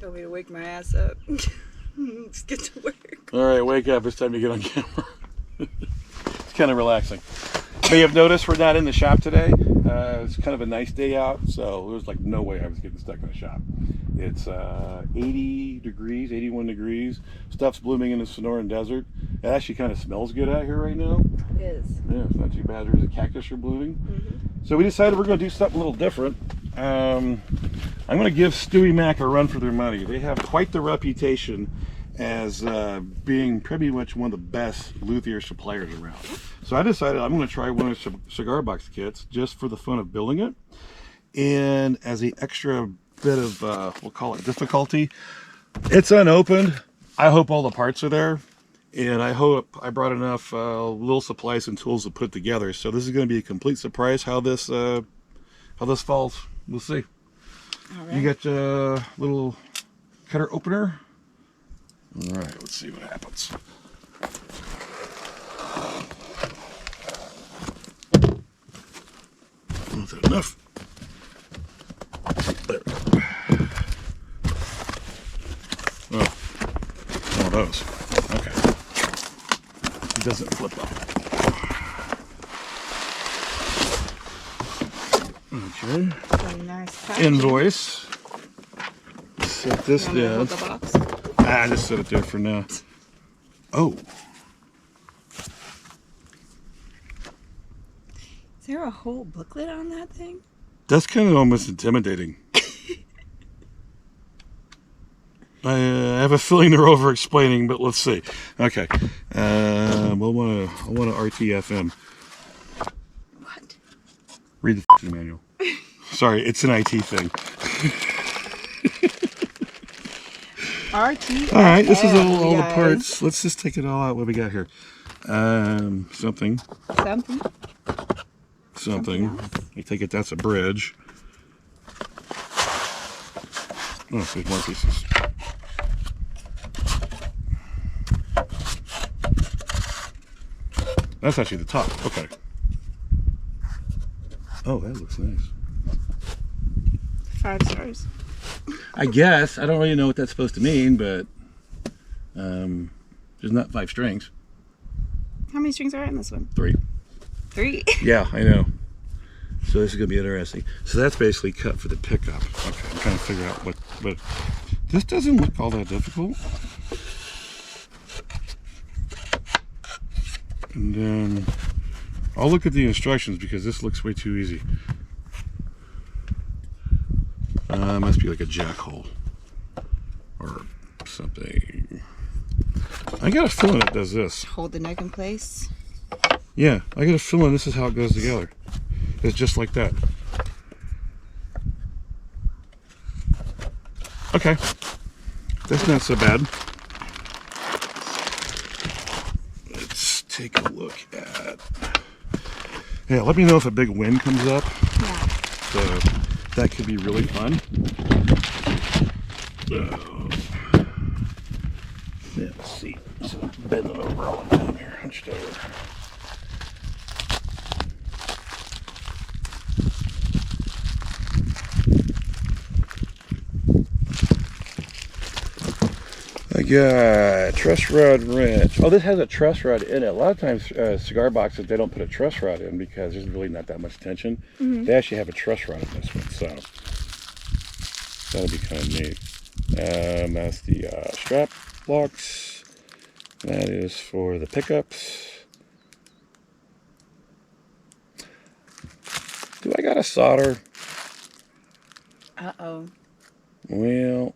Told me to wake my ass up. Let's get to work. All right, wake up. It's time to get on camera. It's kind of relaxing. But you've noticed we're not in the shop today. It's kind of a nice day out, so there was like no way I was getting stuck in the shop. It's 80 degrees, 81 degrees. Stuff's blooming in the Sonoran Desert. It actually kind of smells good out here right now. It is. Yeah, it's not too bad. There's a cactus are blooming. Mm-hmm. So we decided we're going to do something a little different. I'm going to give StewMac a run for their money. They have quite the reputation as being pretty much one of the best luthier suppliers around. So I decided I'm going to try one of the cigar box kits just for the fun of building it. And as an extra bit of, we'll call it difficulty, it's unopened. I hope all the parts are there. And I hope I brought enough little supplies and tools to put it together. So this is going to be a complete surprise how this falls. We'll see. All right. You got a little cutter opener. All right, let's see what happens. Not that enough. There we go. Oh, one of those. Okay. It doesn't flip up. Okay. Very nice. Invoice. Set this down. The box? I just set it there for now. Oh. Is there a whole booklet on that thing? That's kind of almost intimidating. I have a feeling they're over explaining, but let's see. Okay. We'll want to RTFM. What? Read the manual. Sorry, it's an IT thing. RT. All right, this is all the parts. Let's just take it all out. What we got here? Something. I take it that's a bridge. Oh, there's more pieces. That's actually the top. Okay. Oh, that looks nice. 5 stars. I guess. I don't really know what that's supposed to mean, but there's not 5 strings. How many strings are in this one? 3. 3? Yeah, I know. So this is going to be interesting. So that's basically cut for the pickup. Okay, I'm trying to figure out what, but this doesn't look all that difficult. And then I'll look at the instructions because this looks way too easy. Must be like a jack hole or something. I got a feeling it does this. Hold the neck in place. Yeah, I got a feeling this is how it goes together. It's just like that. Okay, that's not so bad. Let's take a look at. Yeah, let me know if a big wind comes up. Yeah. So that could be really fun. Yeah, let's see. So bending over all the time here, hunched over. I got truss rod wrench. Oh, this has a truss rod in it. A lot of times cigar boxes, they don't put a truss rod in because there's really not that much tension. Mm-hmm. They actually have a truss rod in this one, so that'll be kind of neat. That's the strap blocks. That is for the pickups. Do I got a solder? Uh-oh. Well,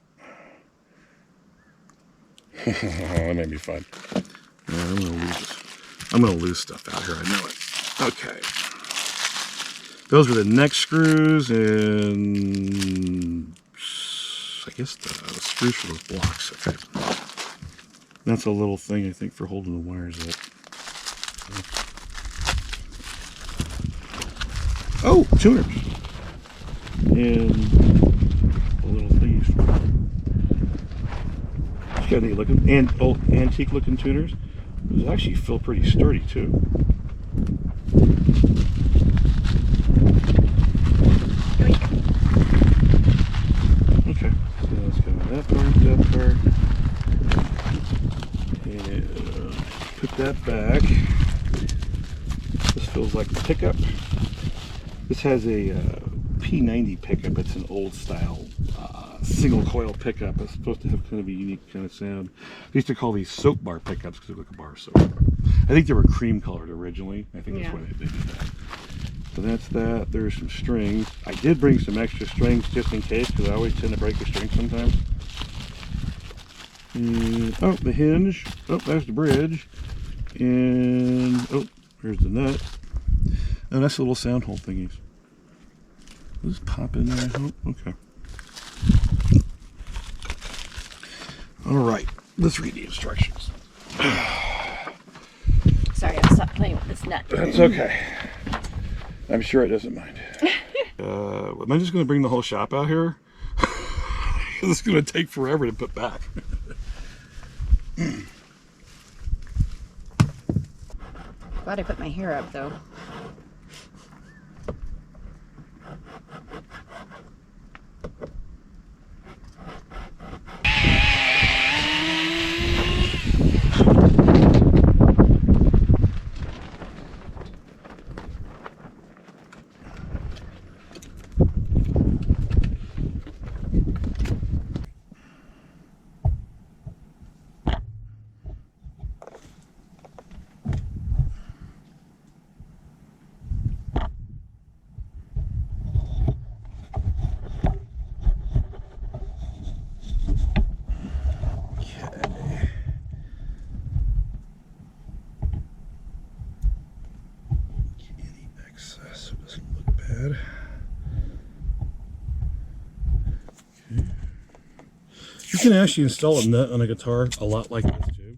that may be fun. Yeah, I'm gonna lose stuff out here. I know it. Okay. Those were the neck screws and I guess the screws for those blocks. Okay. That's a little thing I think for holding the wires up. Oh, tuners. And a little things. It's got neat looking and antique looking tuners. Those actually feel pretty sturdy too. Okay, so let's go with that part, and put that back. This feels like the pickup. This has a P90 pickup. It's an old style single coil pickup. It's supposed to have kind of a unique kind of sound. They used to call these soap bar pickups because they look like a bar soap. I think they were cream colored originally. I think that's why they did that. So that's that. There's some strings. I did bring some extra strings just in case, because I always tend to break the string sometimes. And, oh, the hinge. Oh, there's the bridge. And, oh, here's the nut. Oh, that's the little sound hole thingies. Will this pop in there, I hope? Okay. Alright, let's read the instructions. Sorry, I'll stop playing with this nut. That's okay. I'm sure it doesn't mind. Am I just going to bring the whole shop out here? It's going to take forever to put back. Glad I put my hair up, though. You can actually install a nut on a guitar a lot like this too,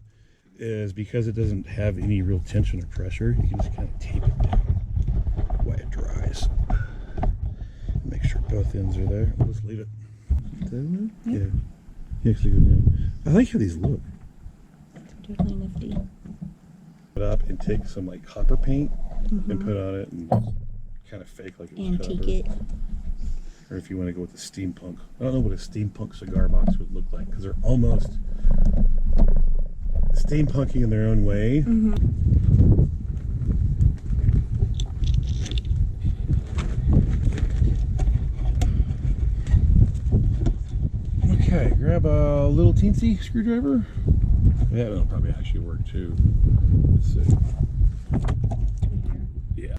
is because it doesn't have any real tension or pressure. You can just kind of tape it down while it dries. Make sure both ends are there. We'll just leave it. Yep. Yeah. You actually go down. I like how these look. Totally nifty. Put up and take some like copper paint and put on it and just kind of fake like it was Antique copper. it. Or if you want to go with the steampunk. I don't know what a steampunk cigar box would look like, because they're almost steampunky in their own way. Okay, grab a little teensy screwdriver. Yeah, that'll probably actually work too. Let's see. Yeah.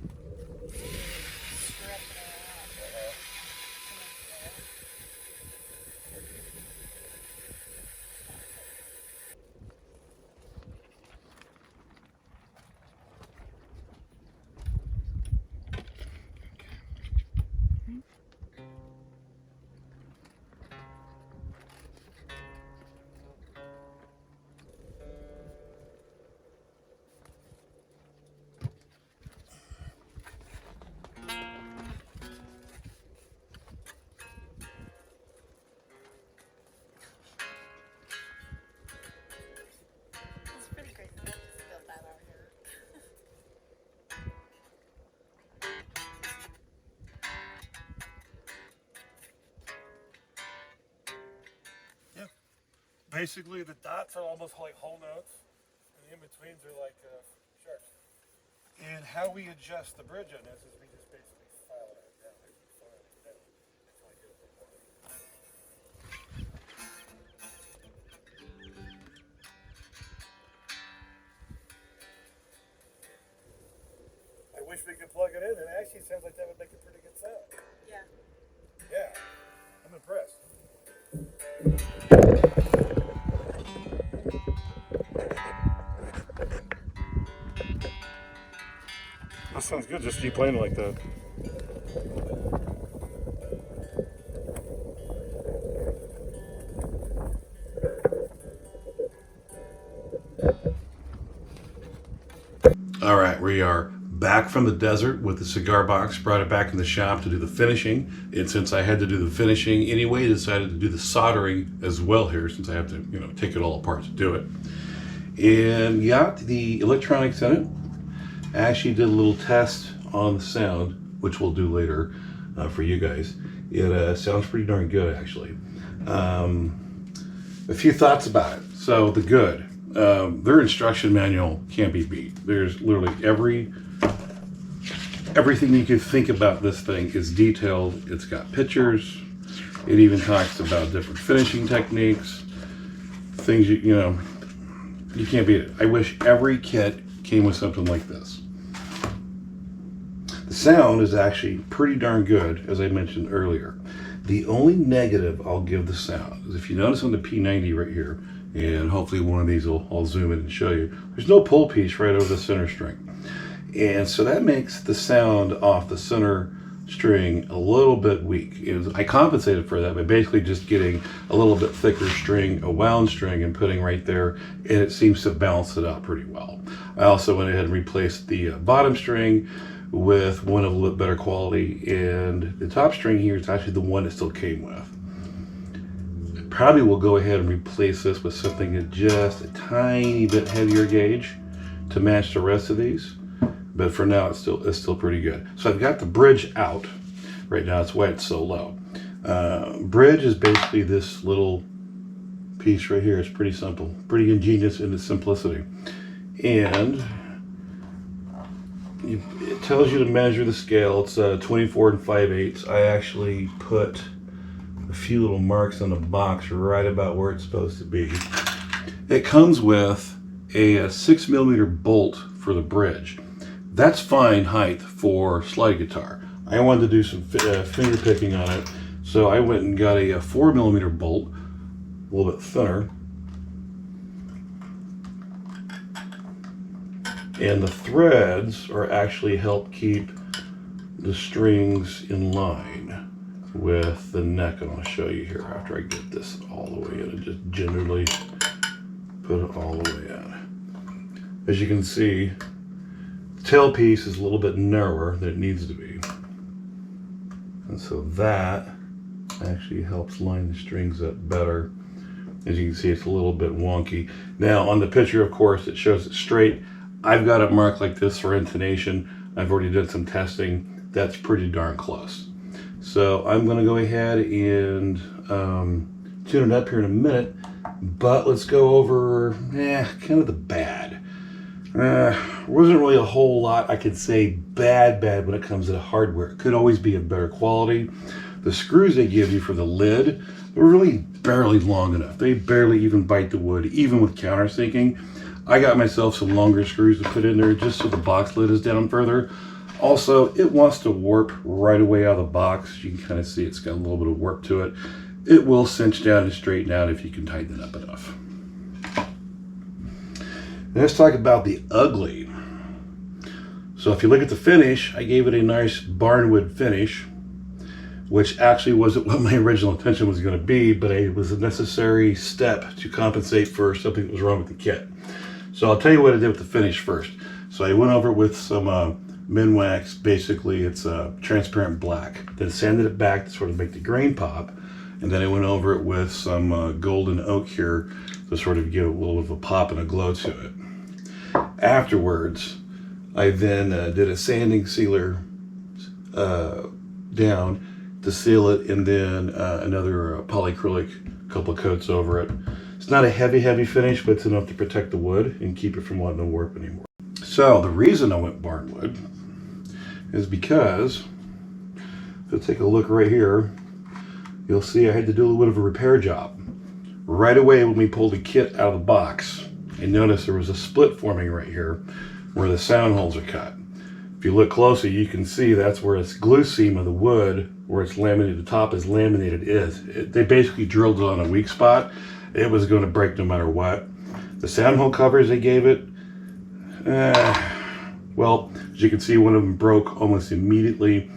Basically, the dots are almost like whole notes, and the in-betweens are like sharps. And how we adjust the bridge on this is we just basically file it down. That's how I do it. I wish we could plug it in. It actually sounds like that would make a pretty good sound. Yeah. Yeah, I'm impressed. That sounds good, just keep playing it like that. All right, we are back from the desert with the cigar box, brought it back in the shop to do the finishing. And since I had to do the finishing anyway, I decided to do the soldering as well here, since I have to, take it all apart to do it. And yeah, the electronics in it. I actually did a little test on the sound, which we'll do later for you guys. It sounds pretty darn good, actually. A few thoughts about it. So the good. Their instruction manual can't be beat. There's literally everything you can think about this thing is detailed. It's got pictures. It even talks about different finishing techniques, things you know, you can't beat it. I wish every kit came with something like this. The sound is actually pretty darn good, as I mentioned earlier. The only negative I'll give the sound is if you notice on the P90 right here, and hopefully one of these I'll zoom in and show you, there's no pull piece right over the center string. And so that makes the sound off the center string a little bit weak. I compensated for that by basically just getting a little bit thicker string, a wound string, and putting right there, and it seems to balance it out pretty well. I also went ahead and replaced the bottom string with one of a little bit better quality, and the top string here is actually the one it still came with. Probably will go ahead and replace this with something that's just a tiny bit heavier gauge to match the rest of these, but for now it's still pretty good. So I've got the bridge out right now. That's why it's so low. Bridge is basically this little piece right here. It's pretty simple, pretty ingenious in its simplicity, and it tells you to measure the scale. It's 24 5/8. I actually put a few little marks on the box right about where it's supposed to be. It comes with a 6mm bolt for the bridge. That's fine height for slide guitar. I wanted to do some finger picking on it, so I went and got a 4mm bolt, a little bit thinner. And the threads are actually help keep the strings in line with the neck, and I'll show you here after I get this all the way in and just generally put it all the way in. As you can see, the tail piece is a little bit narrower than it needs to be, and so that actually helps line the strings up better. As you can see, it's a little bit wonky. Now on the picture, of course, it shows it straight. I've got it marked like this for intonation. I've already done some testing. That's pretty darn close. So I'm going to go ahead and tune it up here in a minute, but let's go over kind of the bad. Wasn't really a whole lot I could say bad when it comes to the hardware. It could always be of better quality. The screws they give you for the lid, they're really barely long enough. They barely even bite the wood, even with countersinking. I got myself some longer screws to put in there just so the box lid is down further. Also, it wants to warp right away out of the box. You can kind of see it's got a little bit of warp to it. It will cinch down and straighten out if you can tighten it up enough. Now let's talk about the ugly. So if you look at the finish, I gave it a nice barnwood finish, which actually wasn't what my original intention was going to be, but it was a necessary step to compensate for something that was wrong with the kit. So I'll tell you what I did with the finish first. So I went over with some Minwax. Basically it's transparent black. Then sanded it back to sort of make the grain pop. And then I went over it with some golden oak here to sort of give a little bit of a pop and a glow to it. Afterwards, I then did a sanding sealer down to seal it, and then another polyacrylic, couple of coats over it. It's not a heavy finish, but it's enough to protect the wood and keep it from wanting to warp anymore. So the reason I went barnwood is because, if you take a look right here, you'll see I had to do a little bit of a repair job. Right away when we pulled the kit out of the box, I noticed there was a split forming right here where the sound holes are cut. If you look closely, you can see that's where this glue seam of the wood, where it's laminated, the top is laminated, they basically drilled it on a weak spot. It was going to break no matter what. The sound hole covers they gave it, well, as you can see, one of them broke almost immediately.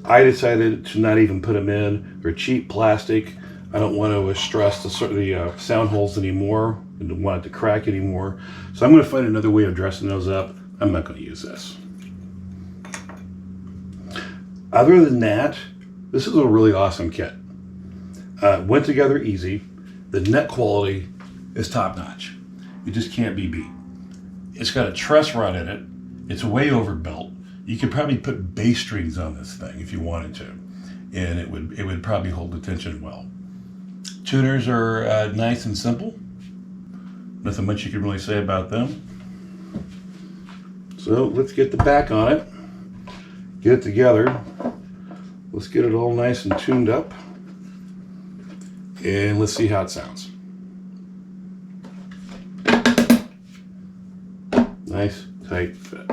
I decided to not even put them in. They're cheap plastic. I don't want to stress the sound holes anymore and don't want it to crack anymore. So I'm going to find another way of dressing those up. I'm not going to use this. Other than that, this is a really awesome kit. Went together easy. The net quality is top notch. It just can't be beat. It's got a truss rod in it. It's way overbuilt. You could probably put bass strings on this thing if you wanted to, and it would probably hold the tension well. Tuners are nice and simple. Nothing much you can really say about them. So let's get the back on it. Get it together. Let's get it all nice and tuned up. And let's see how it sounds. Nice, tight fit.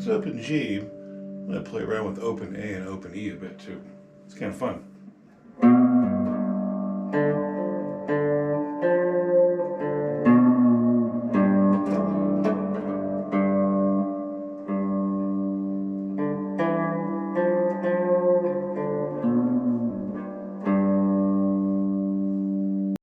Open G. I'm going to play around with open A and open E a bit too. It's kind of fun.